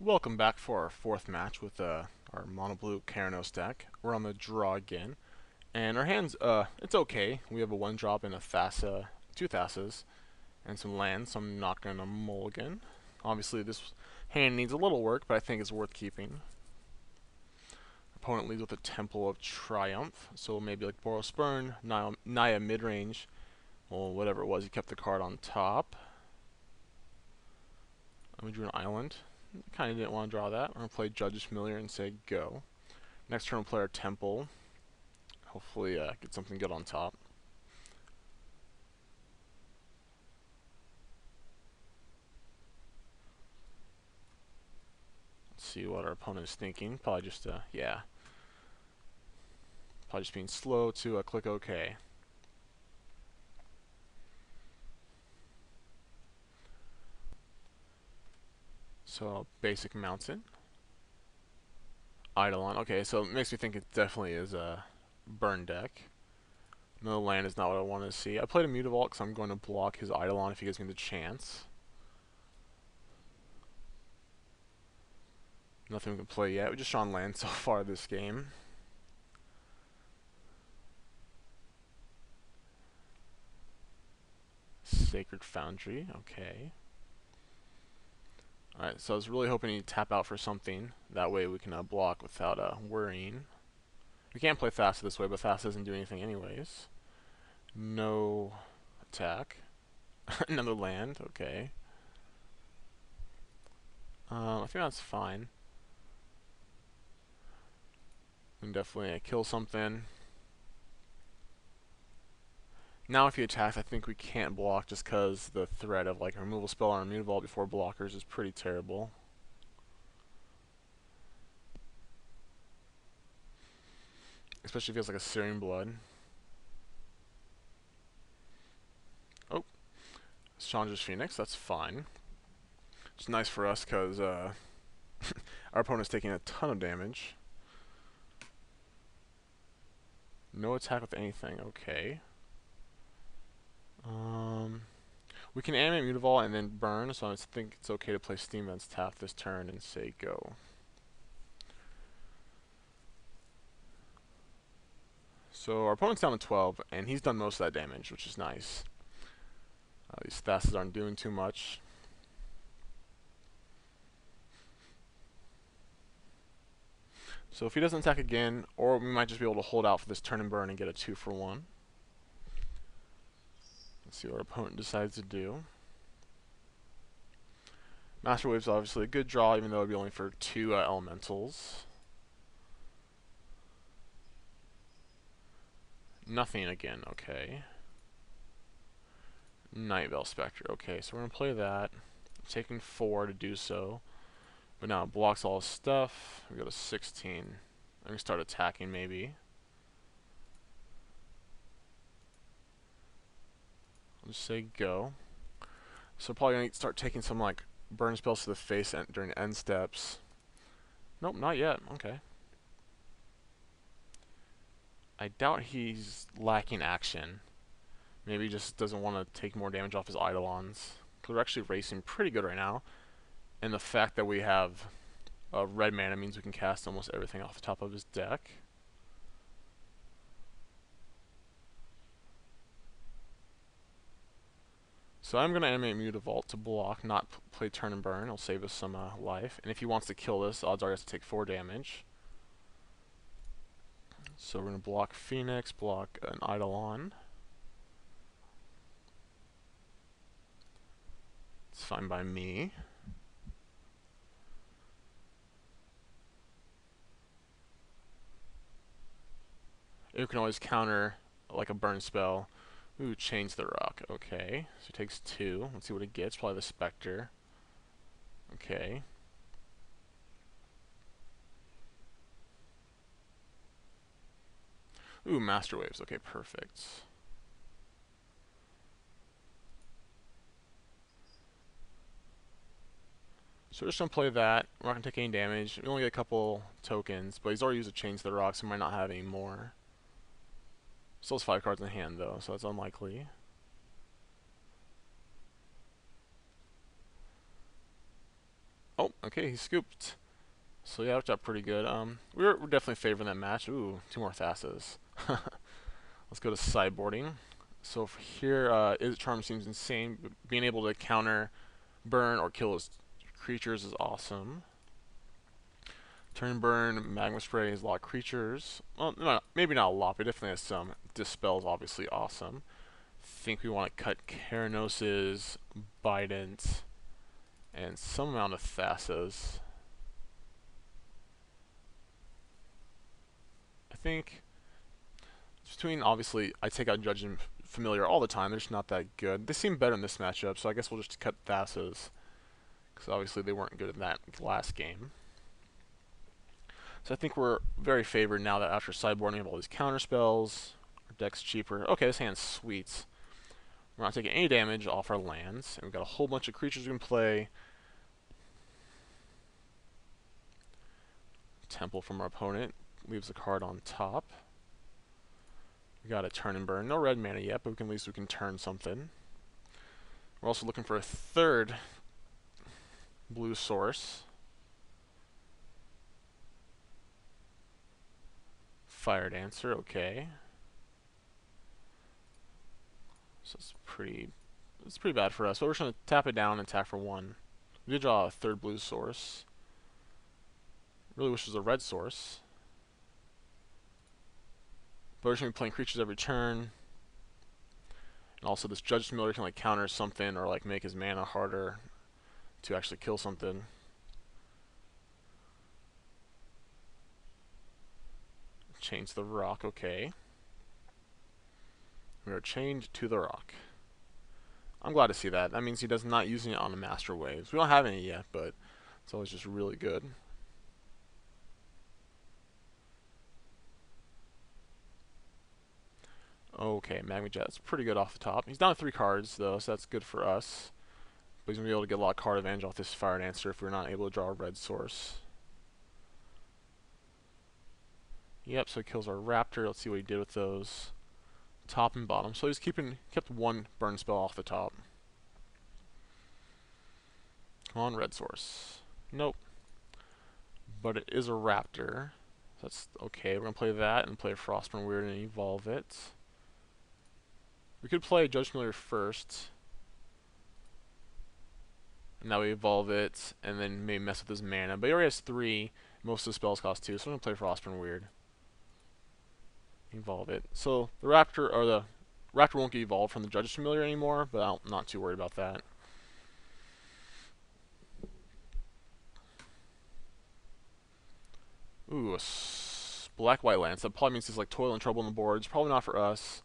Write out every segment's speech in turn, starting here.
Welcome back for our fourth match with our mono blue Keranos deck. We're on the draw again, and our hands, it's okay. We have a one drop and a Thassa, two Thassas, and some lands, so I'm not gonna mulligan. Obviously, this hand needs a little work, but I think it's worth keeping. Opponent leads with a Temple of Triumph, so maybe like Boros Spurn, Naya mid-range, well, whatever it was, he kept the card on top. We drew an island. Kind of didn't want to draw that. We're going to play Judge's Familiar and say go. Next turn we'll play our Temple. Hopefully get something good on top. Let's see what our opponent is thinking. Probably just, yeah. Probably just being slow to click OK. So basic mountain. Eidolon. Okay, so it makes me think it definitely is a burn deck. No land is not what I want to see. I played a Mutavault because I'm going to block his Eidolon if he gives me the chance. Nothing we can play yet. We just drawn land so far this game. Sacred Foundry. Okay. Alright, so I was really hoping he'd tap out for something. That way we can block without worrying. We can't play Thassa this way, but Thassa doesn't do anything anyways. No attack. Another land, okay. I think that's fine. We can definitely kill something. Now if he attacks, I think we can't block just because the threat of like a removal spell or a Mutavault before blockers is pretty terrible. Especially if he has like a Searing Blood. Oh, Chandra's Phoenix, that's fine. It's nice for us because our opponent's taking a ton of damage. No attack with anything, okay. We can animate Mutavault and then burn, so I think it's okay to play Steam Vents Tap this turn and say go. So our opponent's down to 12, and he's done most of that damage, which is nice. These Thassas aren't doing too much. So if he doesn't attack again, or we might just be able to hold out for this turn and burn and get a 2-for-1. Let's see what our opponent decides to do. Master Wave's obviously a good draw, even though it'd be only for 2 elementals. Nothing again, okay. Night Veil Spectre, okay, so we're gonna play that. I'm taking 4 to do so. But now it blocks all his stuff. We go to 16. I'm gonna start attacking maybe. I'll just say go. So probably gonna start taking some like burn spells to the face during end steps. Nope, not yet. Okay. I doubt he's lacking action. Maybe he just doesn't want to take more damage off his Eidolons. Because we're actually racing pretty good right now. And the fact that we have red mana means we can cast almost everything off the top of his deck. So I'm going to animate Mutavault to block, not play turn and burn. It'll save us some life. And if he wants to kill this, odds are he has to take 4 damage. So we're going to block Phoenix, block an Eidolon. It's fine by me. You can always counter like a burn spell. Ooh, Change the Rock. Okay, so he takes 2. Let's see what he gets. Probably the Spectre. Okay. Ooh, Master Waves. Okay, perfect. So we're just going to play that. We're not going to take any damage. We only get a couple tokens, but he's already used to Change the Rock, so we might not have any more. Still has 5 cards in hand, though, so that's unlikely. Oh, okay, he scooped. So yeah, that worked out pretty good. We're definitely favoring that match. Ooh, 2 more Thasses. Let's go to sideboarding. So for here, Is Charm seems insane. Being able to counter, burn, or kill his creatures is awesome. Turn burn, Magma Spray has a lot of creatures. Well, no, maybe not a lot, but definitely has some. Dispel's obviously awesome. Think we want to cut Keranos's, Bident, and some amount of Thassa's. I think between, obviously, I take out Judge and Familiar all the time. They're just not that good. They seem better in this matchup, so I guess we'll just cut Thassa's, because obviously they weren't good in that last game. So I think we're very favored now that after sideboarding we have all these counter spells. Our deck's cheaper. Okay, this hand's sweet. We're not taking any damage off our lands, and we've got a whole bunch of creatures we can play. Temple from our opponent leaves a card on top. We got a turn and burn. No red mana yet, but at least we can turn something. We're also looking for a third blue source. Fire Dancer, okay. So it's pretty bad for us, but we're just going to tap it down and attack for 1. We did draw a third blue source. Really wish it was a red source. But we're just going to be playing creatures every turn. And also this Judge Familiar can like counter something or like make his mana harder to actually kill something. Change the rock, okay. We are chained to the rock. I'm glad to see that. That means he does not using it on the Master Waves. We don't have any yet, but it's always just really good. Okay, Magma Jet's pretty good off the top. He's down to 3 cards, though, so that's good for us. But he's going to be able to get a lot of card advantage off this Fire Dancer if we're not able to draw a red source. Yep, so he kills our Raptor. Let's see what he did with those. Top and bottom. So he's kept 1 burn spell off the top. Come on, red source. Nope. But it is a Raptor. So that's okay. We're going to play that and play Frostburn Weird and evolve it. We could play Judge Familiar first. And now we evolve it, and then maybe mess with his mana. But he already has 3. Most of the spells cost 2, so I'm going to play Frostburn Weird. Evolve it. So the Raptor won't get evolved from the Judge's Familiar anymore, but I'm not too worried about that. Ooh, a black-white lance. That probably means he's like toiling trouble on the board. It's probably not for us.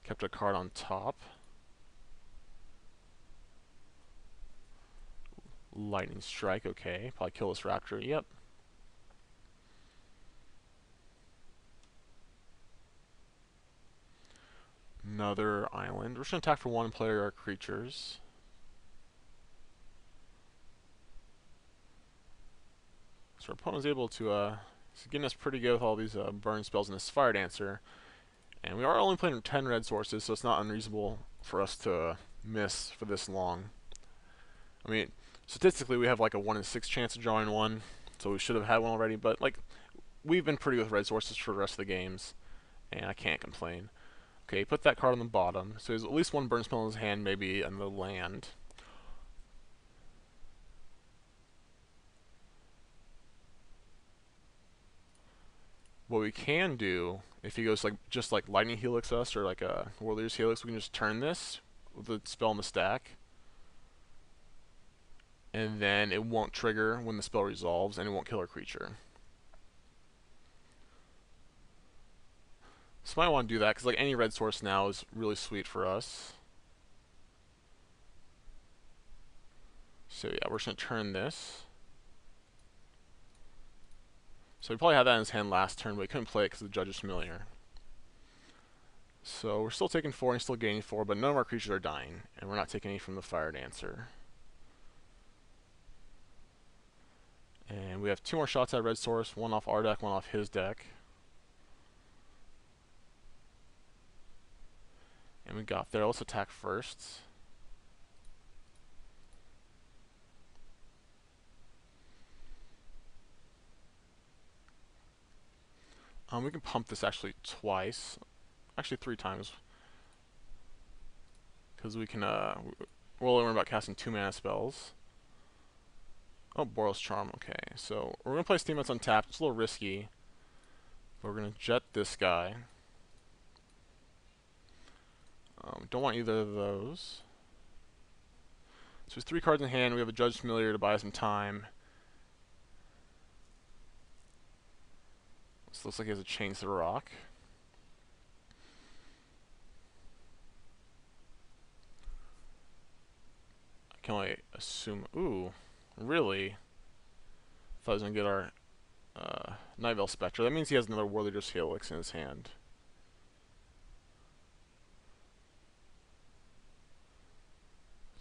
Kept a card on top. Lightning Strike, okay. Probably kill this Raptor, yep. Another island. We're just going to attack for 1 and play our creatures. So our opponent's able to, he's getting us pretty good with all these burn spells and this Fire Dancer. And we are only playing 10 red sources, so it's not unreasonable for us to miss for this long. I mean, statistically we have like a 1 in 6 chance of drawing 1, so we should have had 1 already, but like, we've been pretty good with red sources for the rest of the games, and I can't complain. Okay, put that card on the bottom, so there's at least 1 burn spell in his hand, maybe in the land. What we can do, if he goes like just like Lightning Helix us or like a Warrior's Helix, we can just turn this with the spell in the stack, and then it won't trigger when the spell resolves, and it won't kill our creature. So I might want to do that because like any red source now is really sweet for us. So yeah, we're just gonna turn this. So he probably had that in his hand last turn, but he couldn't play it because the Judge is Familiar. So we're still taking 4 and still gaining 4, but none of our creatures are dying, and we're not taking any from the Fire Dancer. And we have 2 more shots at red source, 1 off our deck, 1 off his deck. And we got there. Let's attack first. We can pump this actually twice. Actually 3 times. Because we can, we're only worried about casting 2 mana spells. Oh, Boros Charm, okay. So, we're going to play Steam that's untapped. It's a little risky. But we're going to jet this guy. Don't want either of those. So there's 3 cards in hand. We have a Judge Familiar to buy some time. This looks like he has a Chains the Rock. I can only assume... Ooh, really? Thought I was going to get our Night Veil Spectre. That means he has another Warleader's Helix in his hand.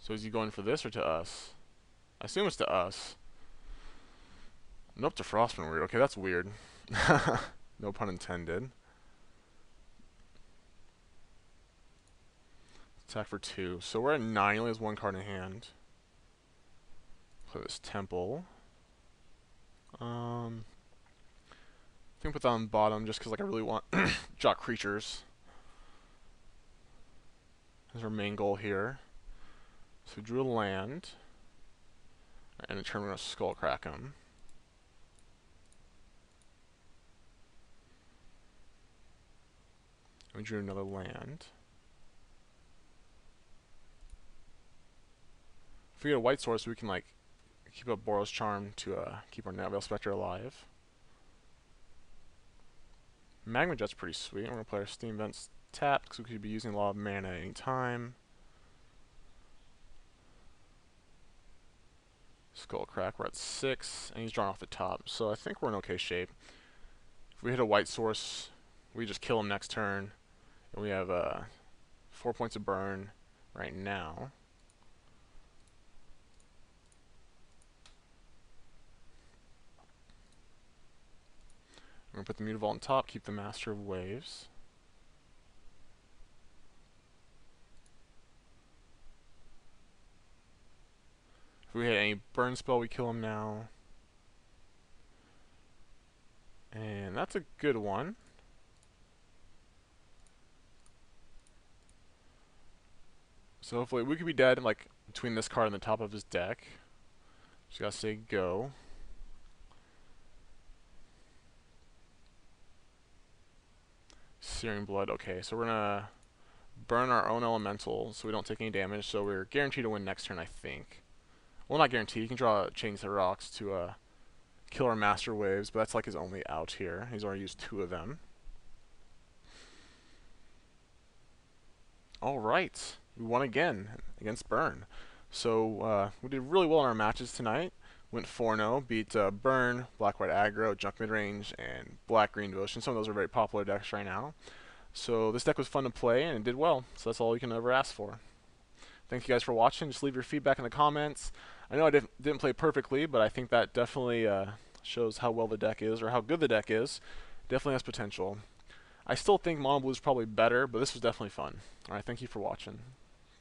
So is he going for this or to us? I assume it's to us. Nope, to Frostman Weird. Okay, that's weird. No pun intended. Attack for 2. So we're at 9. He only has 1 card in hand. Play this Temple. I think put that on bottom just because like I really want draw creatures. That's our main goal here. So we drew a land. And in turn we're going to Skull Crack him. We drew another land. If we get a white source, we can like keep up Boros Charm to keep our Night Veil Spectre alive. Magma Jet's pretty sweet. We're going to play our Steam Vents tapped because we could be using a lot of mana at any time. Skull Crack, we're at 6, and he's drawn off the top, so I think we're in okay shape. If we hit a white source, we just kill him next turn, and we have 4 points of burn right now. We're going to put the Mutavault on top, keep the Master of Waves. If we hit any burn spell, we kill him now. And that's a good one. So hopefully we could be dead like between this card and the top of his deck. Just gotta say go. Searing Blood, okay, so we're gonna burn our own elemental so we don't take any damage, so we're guaranteed to win next turn, I think. Well, not guaranteed, he can draw Chains the Rocks to kill our Master Waves, but that's like his only out here. He's already used 2 of them. Alright, we won again against Burn. So we did really well in our matches tonight. Went 4-0, beat Burn, Black-White Aggro, Junk Midrange, and Black-Green Devotion. Some of those are very popular decks right now. So this deck was fun to play, and it did well. So that's all you can ever ask for. Thank you guys for watching. Just leave your feedback in the comments. I know I didn't play perfectly, but I think that definitely shows how well the deck is, or how good the deck is. Definitely has potential. I still think Mono Blue is probably better, but this was definitely fun. Alright, thank you for watching.